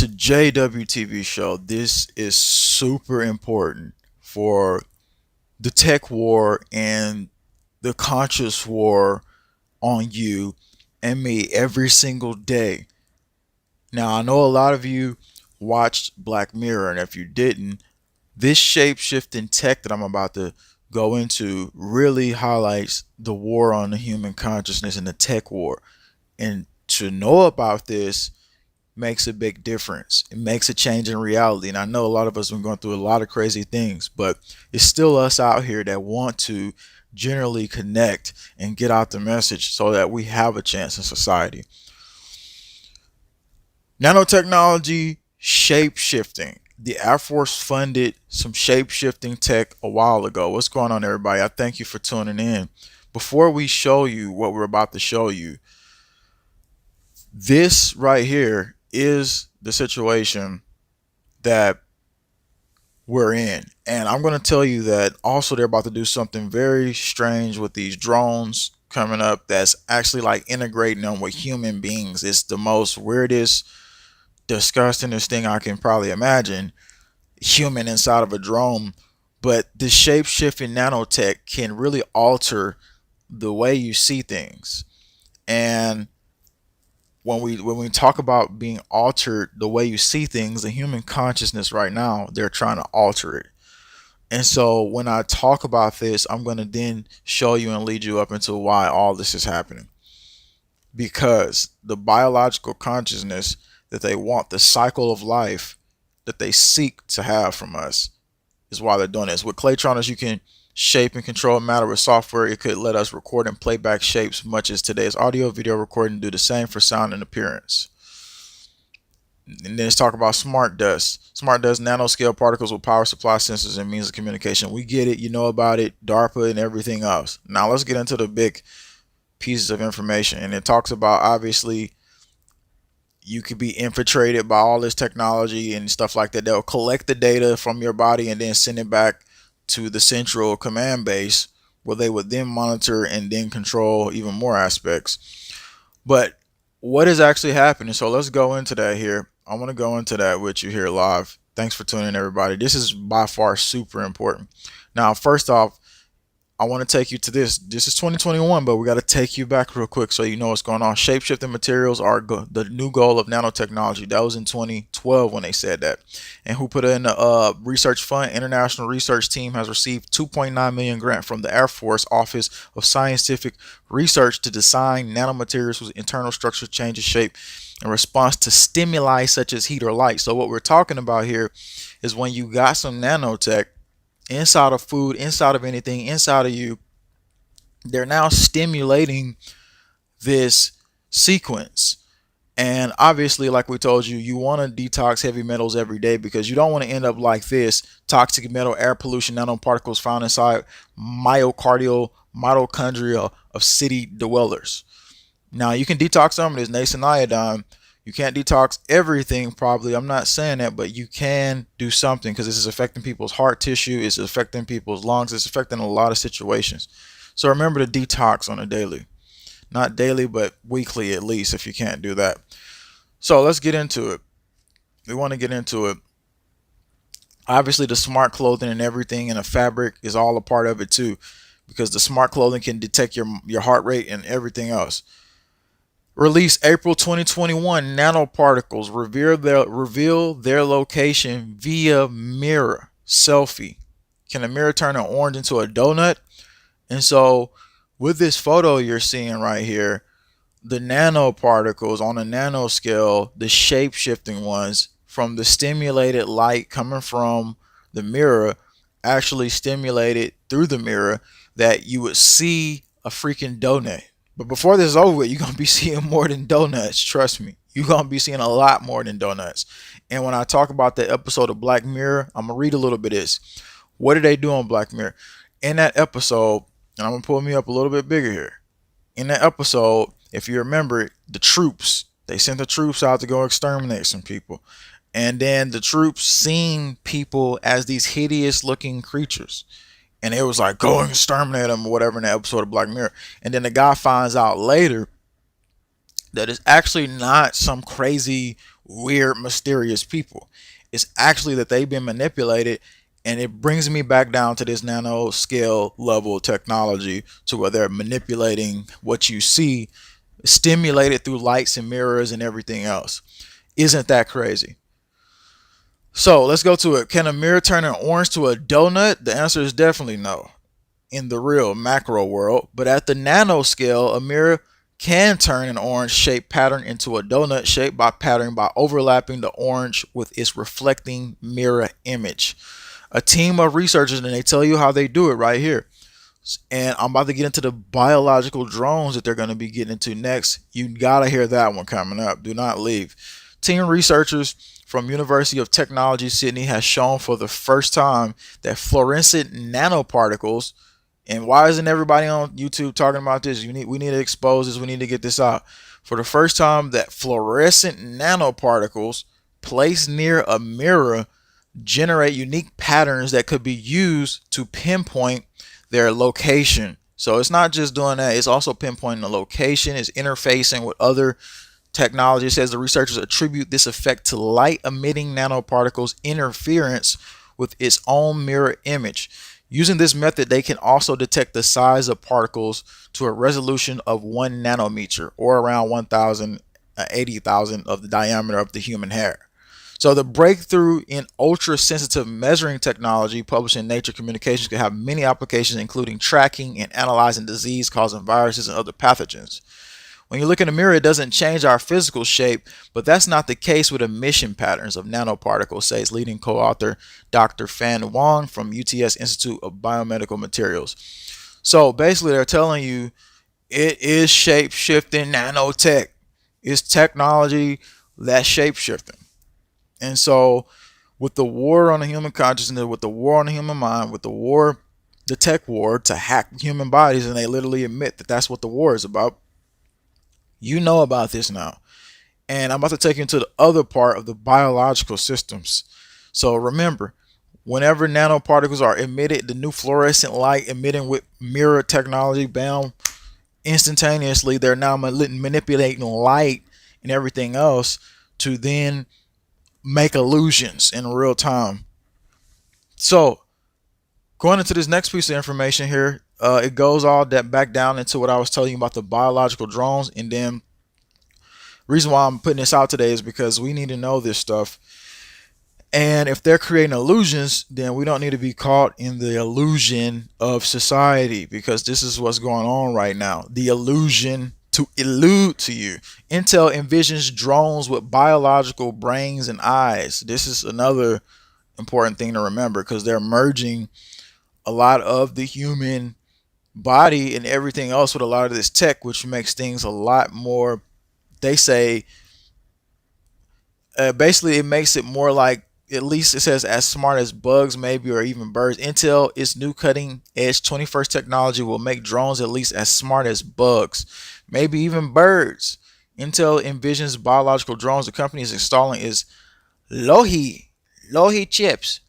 to JWTV show. This is super important for the tech war and the conscious war on you and me every single day. Now, I know a lot of you watched Black Mirror, and if you didn't, this shape shifting tech that I'm about to go into really highlights the war on the human consciousness and the tech war. And to know about this makes a big difference. It makes a change in reality. And I know a lot of us have been going through a lot of crazy things, but it's still us out here that want to generally connect and get out the message so that we have a chance in society. Nanotechnology, shape shifting. The Air Force funded some shape shifting tech a while ago. What's going on, everybody? I thank you for tuning in. Before we show you what we're about to show you, this right here is the situation that we're in. And I'm going to tell you that also they're about to do something very strange with these drones coming up that's actually like integrating them with human beings. It's the most weirdest, disgustingest thing I can probably imagine. Human inside of a drone. But the shape shifting nanotech can really alter the way you see things. And when we talk about being altered the way you see things, the human consciousness right now, they're trying to alter it. And so when I talk about this, I'm going to then show you and lead you up into why all this is happening. Because the biological consciousness that they want, the cycle of life that they seek to have from us, is why they're doing this. With Claytroners, you can shape and control matter with software. It could let us record and play back shapes, much as today's audio video recording do the same for sound and appearance. And then let's talk about smart dust. Smart dust, nanoscale particles with power supply sensors and means of communication. We get it, you know about it, DARPA and everything else. Now let's get into the big pieces of information. And it talks about, obviously, you could be infiltrated by all this technology and stuff like that. They'll collect the data from your body and then send it back to the central command base, where they would then monitor and then control even more aspects. But what is actually happening? So let's go into that here. I want to go into that with you here live. Thanks for tuning in, everybody. This is by far super important. Now, first off, I want to take you to this. This is 2021, but we got to take you back real quick so you know what's going on. Shapeshifting materials are the new goal of nanotechnology. That was in 2012 when they said that. And who put it in the research fund? International research team has received 2.9 million grant from the Air Force Office of Scientific Research to design nanomaterials whose internal structure changes shape in response to stimuli such as heat or light. So what we're talking about here is when you got some nanotech inside of food, inside of anything, inside of you, they're now stimulating this sequence. And obviously, like we told you, you want to detox heavy metals every day because you don't want to end up like this: toxic metal, air pollution, nanoparticles found inside mitochondria of city dwellers. Now, you can detox some of this nascent iodine. You can't detox everything, probably. I'm not saying that, but you can do something because this is affecting people's heart tissue. It's affecting people's lungs. It's affecting a lot of situations. So remember to detox on a daily. Not daily, but weekly at least, if you can't do that. So let's get into it. We want to get into it. Obviously, the smart clothing and everything and the fabric is all a part of it too, because the smart clothing can detect your heart rate and everything else. Released April 2021, nanoparticles reveal their location via mirror selfie. Can a mirror turn an orange into a donut? And so with this photo you're seeing right here, the nanoparticles on a nanoscale, the shape-shifting ones from the stimulated light coming from the mirror, actually stimulated through the mirror that you would see a freaking donut. But before this is over with, you're going to be seeing more than donuts. Trust me. You're going to be seeing a lot more than donuts. And when I talk about the episode of Black Mirror, I'm going to read a little bit of this. What did they do on Black Mirror? In that episode, and I'm going to pull me up a little bit bigger here. In that episode, if you remember, the troops, they sent the troops out to go exterminate some people. And then the troops seen people as these hideous looking creatures. And it was like, go and exterminate them or whatever in the episode of Black Mirror. And then the guy finds out later that it's actually not some crazy weird, mysterious people. It's actually that they've been manipulated, and it brings me back down to this nano scale level technology to where they're manipulating what you see, stimulated through lights and mirrors and everything else. Isn't that crazy? So let's go to it. Can a mirror turn an orange to a donut? The answer is definitely no in the real macro world. But at the nano scale, a mirror can turn an orange shaped pattern into a donut shape by pattern by overlapping the orange with its reflecting mirror image. A team of researchers, and they tell you how they do it right here. And I'm about to get into the biological drones that they're going to be getting into next. You gotta hear that one coming up. Do not leave. Team researchers from University of Technology Sydney has shown for the first time that fluorescent nanoparticles, and why isn't everybody on YouTube talking about this? We need to expose this. We need to get this out. For the first time, that fluorescent nanoparticles placed near a mirror generate unique patterns that could be used to pinpoint their location. So it's not just doing that, it's also pinpointing the location, it's interfacing with other technology. It says the researchers attribute this effect to light emitting nanoparticles interference with its own mirror image. Using this method, they can also detect the size of particles to a resolution of 1 nanometer, or around 1,080,000 of the diameter of the human hair. So the breakthrough in ultra-sensitive measuring technology published in Nature Communications could have many applications, including tracking and analyzing disease-causing viruses and other pathogens. When you look in the mirror, it doesn't change our physical shape, but that's not the case with emission patterns of nanoparticles, says leading co-author Dr. Fan Wong from UTS Institute of Biomedical Materials. So basically, they're telling you it is shape-shifting nanotech. It's technology that's shape-shifting. And so, with the war on the human consciousness, with the war on the human mind, with the war, the tech war to hack human bodies, and they literally admit that that's what the war is about. You know about this now. And I'm about to take you into the other part of the biological systems. So remember, whenever nanoparticles are emitted, the new fluorescent light emitting with mirror technology, bam, instantaneously, they're now manipulating light and everything else to then make illusions in real time. So going into this next piece of information here, it goes all that back down into what I was telling you about the biological drones. And then reason why I'm putting this out today is because we need to know this stuff. And if they're creating illusions, then we don't need to be caught in the illusion of society, because this is what's going on right now. The illusion to elude to you. Intel envisions drones with biological brains and eyes. This is another important thing to remember, because they're merging a lot of the human body and everything else with a lot of this tech, which makes things a lot more, they say, basically it makes it more like, at least it says, as smart as bugs maybe, or even birds. Intel, its new cutting edge 21st technology will make drones at least as smart as bugs, maybe even birds. Intel envisions biological drones the company is installing is Lohi chips.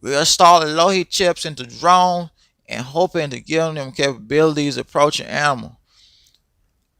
We're installing Lohi chips into drones and hoping to give them capabilities approaching animal.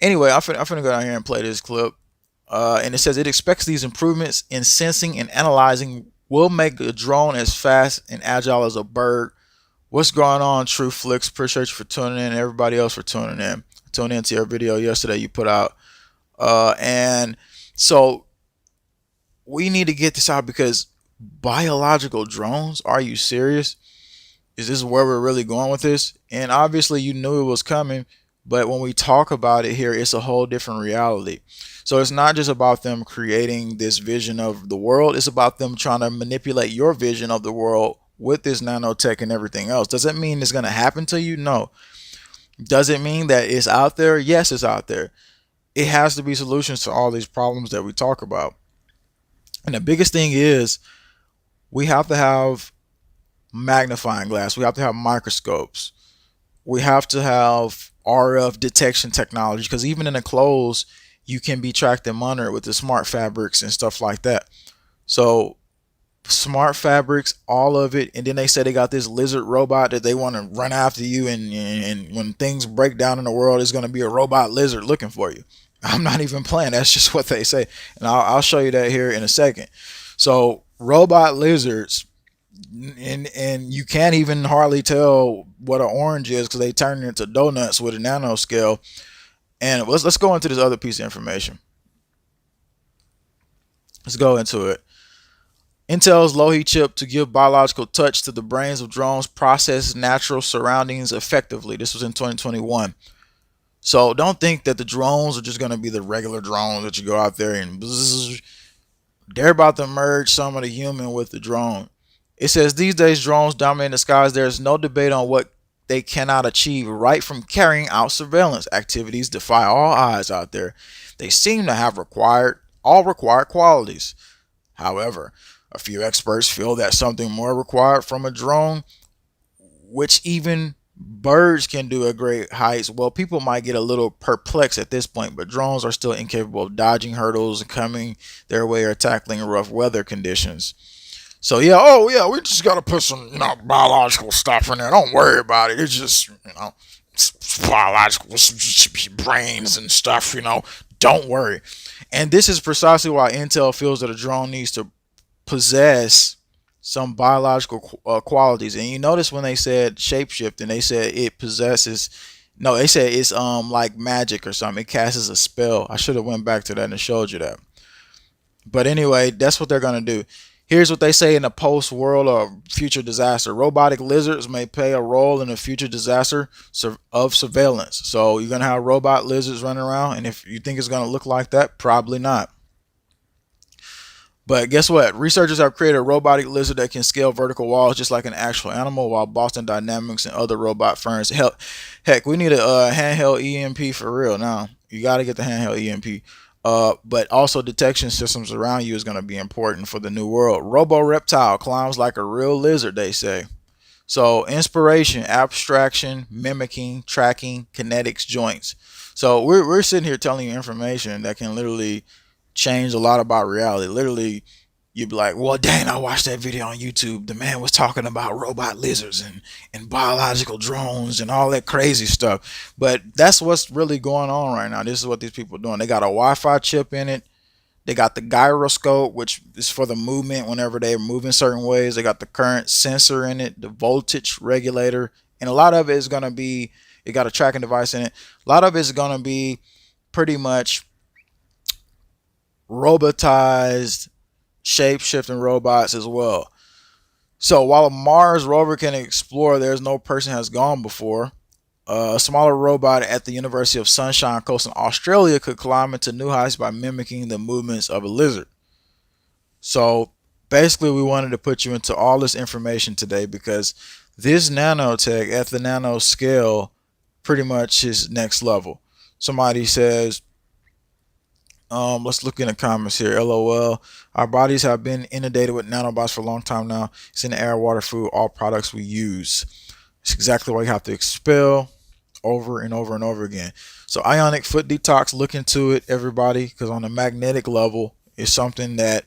Anyway, I'm finna go down here and play this clip. And it says it expects these improvements in sensing and analyzing will make a drone as fast and agile as a bird. What's going on, True Flicks? Appreciate you for tuning in. Everybody else for tuning in. Tune into your video yesterday you put out. And so we need to get this out, because biological drones, are you serious? Is this where we're really going with this? And obviously you knew it was coming, but when we talk about it here, it's a whole different reality. So it's not just about them creating this vision of the world. It's about them trying to manipulate your vision of the world with this nanotech and everything else. Does that mean it's going to happen to you? No. Does it mean that it's out there? Yes, it's out there. It has to be solutions to all these problems that we talk about. And the biggest thing is we have to have magnifying glass. We have to have microscopes. We have to have RF detection technology, because even in the clothes, you can be tracked and monitored with the smart fabrics and stuff like that. So smart fabrics, all of it. And then they say they got this lizard robot that they want to run after you, and when things break down in the world, it's going to be a robot lizard looking for you. I'm not even playing. That's just what they say. And I'll show you that here in a second. So robot lizards, and you can't even hardly tell what an orange is because they turn into donuts with a nanoscale. And let's go into this other piece of information. Let's go into it. Intel's Low-Heat chip to give biological touch to the brains of drones process natural surroundings effectively. This was in 2021. So don't think that the drones are just going to be the regular drones that you go out there and bzzz. They're about to merge some of the human with the drone. It says these days drones dominate the skies. There's no debate on what they cannot achieve, right from carrying out surveillance activities defy all odds out there. They seem to have all required qualities. However, a few experts feel that something more required from a drone, which even birds can do at great heights. Well, people might get a little perplexed at this point, but drones are still incapable of dodging hurdles and coming their way or tackling rough weather conditions. So yeah, oh yeah, we just gotta put some biological stuff in there. Don't worry about it. It's just biological brains and stuff. Don't worry. And this is precisely why Intel feels that a drone needs to possess some biological qualities. And you notice when they said shapeshift, and they said it possesses. No, they said it's like magic or something. It casts a spell. I should have went back to that and showed you that. But anyway, that's what they're gonna do. Here's what they say in a post world or future disaster. Robotic lizards may play a role in a future disaster of surveillance. So you're gonna have robot lizards running around, and if you think it's gonna look like that, probably not. But guess what? Researchers have created a robotic lizard that can scale vertical walls just like an actual animal, while Boston Dynamics and other robot firms heck, we need a handheld EMP for real now. You got to get the handheld EMP. But also detection systems around you is going to be important for the new world. Robo reptile climbs like a real lizard, they say. So inspiration, abstraction, mimicking, tracking, kinetics, joints. So we're sitting here telling you information that can literally change a lot about reality. Literally, you'd be like, well, dang, I watched that video on YouTube. The man was talking about robot lizards and biological drones and all that crazy stuff. But that's what's really going on right now. This is what these people are doing. They got a Wi-Fi chip in it. They got the gyroscope, which is for the movement whenever they're moving certain ways. They got the current sensor in it, the voltage regulator, and a lot of it is going to be, it got a tracking device in it. A lot of it is going to be pretty much robotized shape shifting robots as well. So while a Mars rover can explore, there's no person has gone before. A smaller robot at the University of Sunshine Coast in Australia could climb into new heights by mimicking the movements of a lizard. So basically, we wanted to put you into all this information today because this nanotech at the nano scale pretty much is next level. Somebody says, let's look in the comments here. LOL. Our bodies have been inundated with nanobots for a long time now. It's in the air, water, food, all products we use. It's exactly why you have to expel over and over and over again. So ionic foot detox, look into it, everybody, because on the magnetic level, it's something that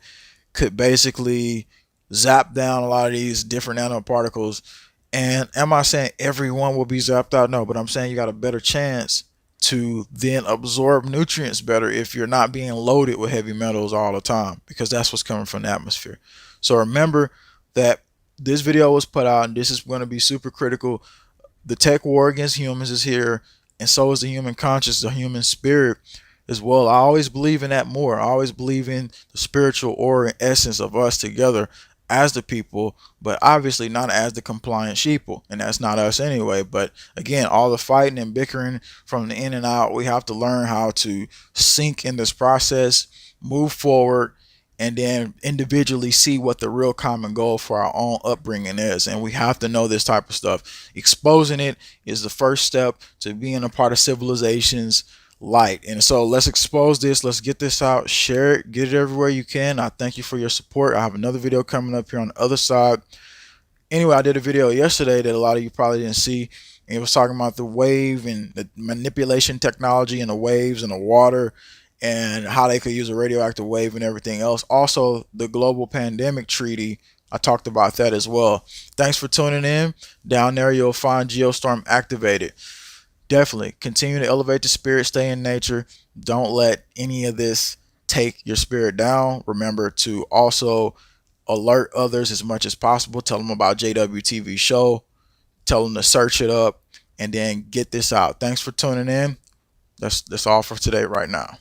could basically zap down a lot of these different nanoparticles. And am I saying everyone will be zapped out? No, but I'm saying you got a better chance to then absorb nutrients better if you're not being loaded with heavy metals all the time, because that's what's coming from the atmosphere. So remember that this video was put out, and this is going to be super critical. The tech war against humans is here, and so is the human conscious, the human spirit as well. I always believe in that more. I always believe in the spiritual aura and essence of us together as the people, but obviously not as the compliant sheeple, and that's not us anyway. But again, all the fighting and bickering from the in and out, we have to learn how to sink in this process, move forward, and then individually see what the real common goal for our own upbringing is. And we have to know this type of stuff. Exposing it is the first step to being a part of civilization's light. And so let's expose this. Let's get this out. Share it. Get it everywhere you can. I thank you for your support. I have another video coming up here on the other side. Anyway, I did a video yesterday that a lot of you probably didn't see. And it was talking about the wave and the manipulation technology and the waves and the water, and how they could use a radioactive wave and everything else. Also, the global pandemic treaty, I talked about that as well. Thanks for tuning in. Down there, you'll find Geostorm activated. Definitely continue to elevate the spirit, stay in nature, Don't let any of this take your spirit down. Remember to also alert others as much as possible. Tell them about JWTV show. Tell them to search it up and then get this out. Thanks for tuning in. That's all for today right now.